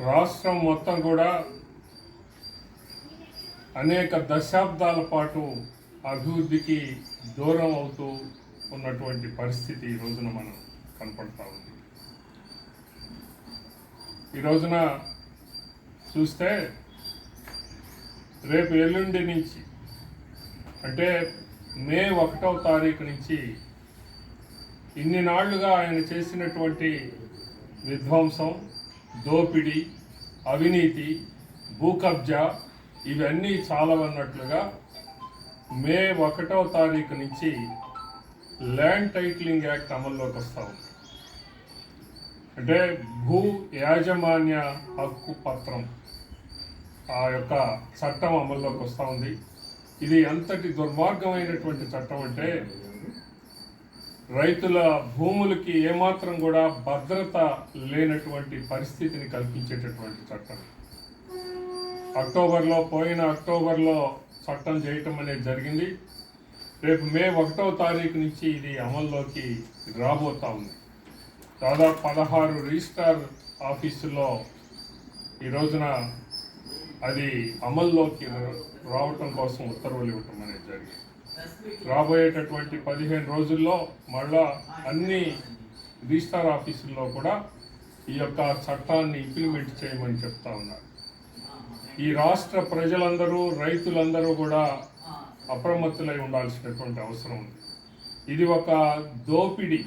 రాష్ట్రం మొత్తం కూడా అనేక దశాబ్దాల పాటు అభివృద్ధికి దూరం అవుతూ ఉన్నటువంటి పరిస్థితి ఈ రోజున మనం కనపడతా ఉంది. ఈ రోజున చూస్తే రేపు ఎల్లుండి నుంచి అంటే మే 1వ తారీఖు నుంచి ఇన్ని నాళ్లుగా ఆయన చేసినటువంటి విధ్వంసం, దోపిడీ, అవినీతి, భూ కబ్జా ఇవన్నీ చాలవన్నట్లుగా మే 1వ తారీఖు నుంచి ల్యాండ్ టైటిలింగ్ యాక్ట్ అమల్లోకి వస్తూ ఉంది. అంటే భూ యాజమాన్య హక్కు పత్రం ఆ యొక్క చట్టం అమల్లోకి వస్తూ ఉంది. ఇది ఎంతటి దుర్మార్గమైనటువంటి చట్టం అంటే రైతుల భూములకి ఏమాత్రం కూడా భద్రత లేనటువంటి పరిస్థితిని కల్పించేటటువంటి చట్టం. పోయిన అక్టోబర్లో చట్టం చేయటం అనేది జరిగింది. రేపు మే 1వ తారీఖు నుంచి ఇది అమల్లోకి రాబోతా ఉంది. దాదాపు 16 రిజిస్ట్రార్ ఆఫీసుల్లో ఈ రోజున అది అమల్లోకి రావటం కోసం ఉత్తర్వులు ఇవ్వటం అనేది జరిగింది. రాబోయేటటువంటి 15 రోజుల్లో మళ్ళా అన్ని రిజిస్ట్రార్ ఆఫీసుల్లో కూడా ఈ యొక్క చట్టాన్ని ఇంప్లిమెంట్ చేయమని చెప్తా ఉన్నారు. ఈ రాష్ట్ర ప్రజలందరూ, రైతులందరూ కూడా అప్రమత్తులై ఉండాల్సినటువంటి అవసరం ఉంది. ఇది ఒక దోపిడీ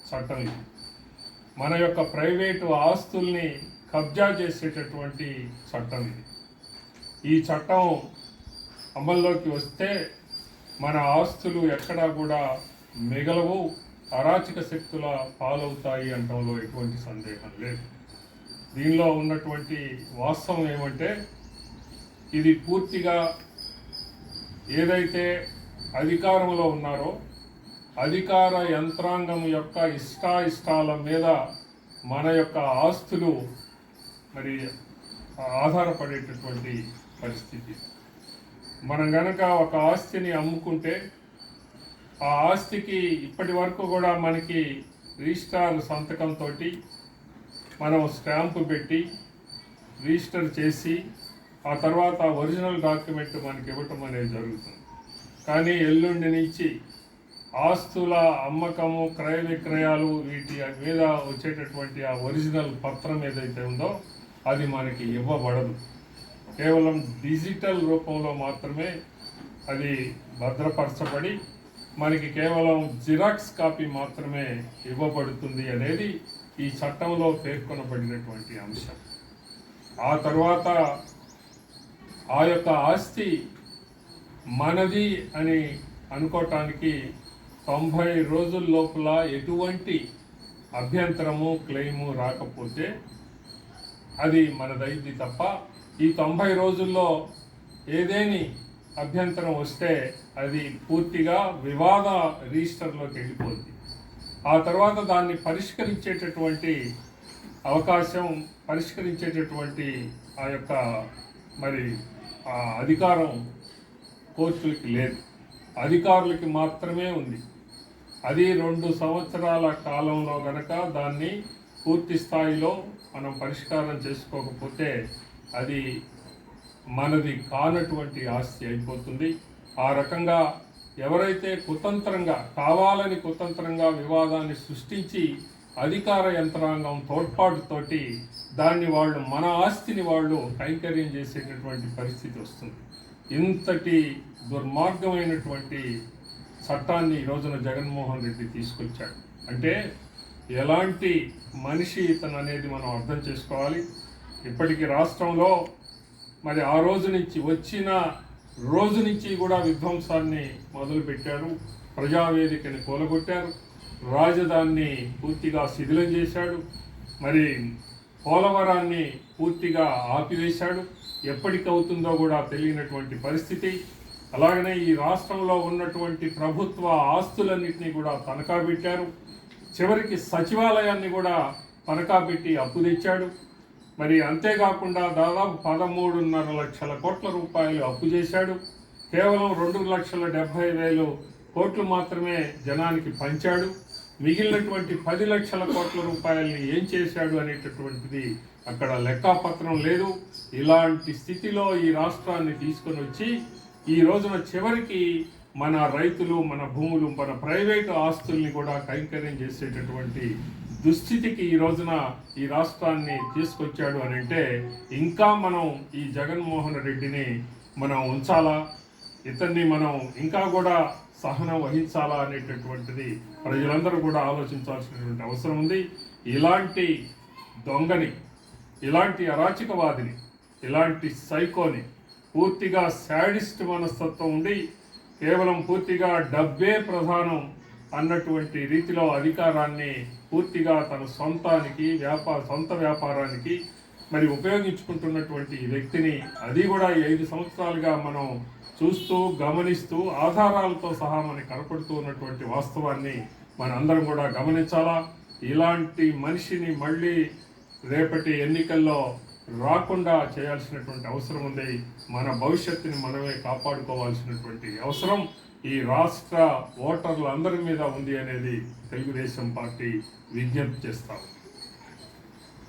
చట్టం. ఇది మన యొక్క ప్రైవేటు ఆస్తుల్ని కబ్జా చేసేటటువంటి చట్టం. ఇది ఈ చట్టం అమల్లోకి వస్తే మన ఆస్తులు ఎక్కడా కూడా మిగలవు, అరాచక శక్తుల పాలవుతాయి అనడంలో ఎటువంటి సందేహం లేదు. దీనిలో ఉన్నటువంటి వాస్తవం ఏమంటే ఇది పూర్తిగా ఏదైతే అధికారంలో ఉన్నారో అధికార యంత్రాంగం యొక్క ఇష్టాయిష్టాల మీద మన యొక్క ఆస్తులు మరి ఆధారపడేటటువంటి పరిస్థితి. మనం గనక ఒక ఆస్తిని అమ్ముకుంటే ఆ ఆస్తికి ఇప్పటి వరకు కూడా మనకి రిజిస్ట్రార్ సంతకంతో మనం స్టాంపు పెట్టి రిజిస్టర్ చేసి ఆ తర్వాత ఒరిజినల్ డాక్యుమెంట్ మనకి ఇవ్వటం అనేది జరుగుతుంది. కానీ ఎల్లుండి నుంచి ఆస్తుల అమ్మకము, క్రయ విక్రయాలు వీటి మీద వచ్చేటటువంటి ఆ ఒరిజినల్ పత్రం ఏదైతే ఉందో అది మనకి ఇవ్వబడదు. కేవలం డిజిటల్ రూపంలో మాత్రమే అది భద్రపరచబడి మనకి కేవలం జిరాక్స్ కాపీ మాత్రమే ఇవ్వబడుతుంది అనేది ఈ చట్టంలో పేర్కొనబడినటువంటి అంశం. ఆ తర్వాత ఆ యొక్క ఆస్తి మనది అని అనుకోవటానికి 90 రోజుల లోపల ఎటువంటి అభ్యంతరము, క్లెయిము రాకపోతే అది మనదైంది తప్ప ఈ 90 రోజుల్లో ఏదేని అభ్యంతరం వస్తే అది పూర్తిగా వివాద రిజిస్టర్లోకి వెళ్ళిపోతుంది. ఆ తర్వాత దాన్ని పరిష్కరించేటటువంటి అవకాశం, పరిష్కరించేటటువంటి ఆ యొక్క మరి ఆ అధికారం కోర్టులకి లేదు, అధికారులకి మాత్రమే ఉంది. అది 2 సంవత్సరాల కాలంలో గనక దాన్ని పూర్తి స్థాయిలో మనం పరిష్కారం చేసుకోకపోతే అది మనది కానటువంటి ఆస్తి అయిపోతుంది. ఆ రకంగా ఎవరైతే కావాలని కుతంత్రంగా వివాదాన్ని సృష్టించి అధికార యంత్రాంగం తోడ్పాటుతోటి దాన్ని వాళ్ళు మన ఆస్తిని వాళ్ళు కైంకర్యం చేసేటటువంటి పరిస్థితి వస్తుంది. ఇంతటి దుర్మార్గమైనటువంటి చట్టాన్ని ఈ రోజున జగన్మోహన్ రెడ్డి తీసుకొచ్చాడు. అంటే ఎలాంటి మనిషి ఇతను అనేది మనం అర్థం చేసుకోవాలి. ఇప్పటికీ రాష్ట్రంలో మరి ఆ రోజు నుంచి వచ్చిన రోజు నుంచి కూడా విధ్వంసాన్ని మొదలుపెట్టారు. ప్రజావేదికని కూలగొట్టారు, రాజధానిని పూర్తిగా శిథిలం చేశాడు, మరి పోలవరాన్ని పూర్తిగా ఆపివేశాడు. ఎప్పటికవుతుందో కూడా తెలియనటువంటి పరిస్థితి. అలాగనే ఈ రాష్ట్రంలో ఉన్నటువంటి ప్రభుత్వ ఆస్తులన్నింటినీ కూడా తనఖా పెట్టారు. చివరికి సచివాలయాన్ని కూడా తనఖా పెట్టి అప్పు తెచ్చాడు. మరి అంతేకాకుండా దాదాపు 13.5 లక్షల కోట్ల రూపాయలు అప్పు చేశాడు. కేవలం 2,70,000 కోట్లు మాత్రమే జనానికి పంచాడు. మిగిలినటువంటి 10 లక్షల కోట్ల రూపాయలని ఏం చేశాడు అనేటటువంటిది అక్కడ లెక్కాపత్రం లేదు. ఇలాంటి స్థితిలో ఈ రాష్ట్రాన్ని తీసుకొని వచ్చి ఈ రోజున చివరికి మన రైతులు, మన భూములు, మన ప్రైవేటు ఆస్తుల్ని కూడా కైంకర్యం చేసేటటువంటి దుస్థితికి ఈ రోజున ఈ రాష్ట్రాన్ని తీసుకొచ్చాడు అని అంటే ఇంకా మనం ఈ జగన్మోహన్ రెడ్డిని మనం ఉంచాలా, ఇతన్ని మనం ఇంకా కూడా సహనం వహించాలా అనేటటువంటిది ప్రజలందరూ కూడా ఆలోచించాల్సినటువంటి అవసరం ఉంది. ఇలాంటి దొంగని, ఇలాంటి అరాచకవాదిని, ఇలాంటి సైకోని, పూర్తిగా శాడిస్ట్ మనస్తత్వం ఉండి కేవలం పూర్తిగా డబ్బే ప్రధానం అన్నటువంటి రీతిలో అధికారాన్ని పూర్తిగా తన సొంత వ్యాపారానికి మరి ఉపయోగించుకుంటున్నటువంటి ఈ వ్యక్తిని, అది కూడా ఈ 5 సంవత్సరాలుగా మనం చూస్తూ గమనిస్తూ ఆధారాలతో సహా మనకి కనపడుతూ ఉన్నటువంటి వాస్తవాన్ని మనందరం కూడా గమనించాలా. ఇలాంటి మనిషిని మళ్ళీ రేపటి ఎన్నికల్లో రాకుండా చేయాల్సినటువంటి అవసరం ఉంది. మన భవిష్యత్తుని మనమే కాపాడుకోవాల్సినటువంటి అవసరం ఈ రాష్ట్ర ఓటర్ల అందరి మీద ఉంది అనేది తెలుగుదేశం పార్టీ విజ్ఞప్తి చేస్తాం.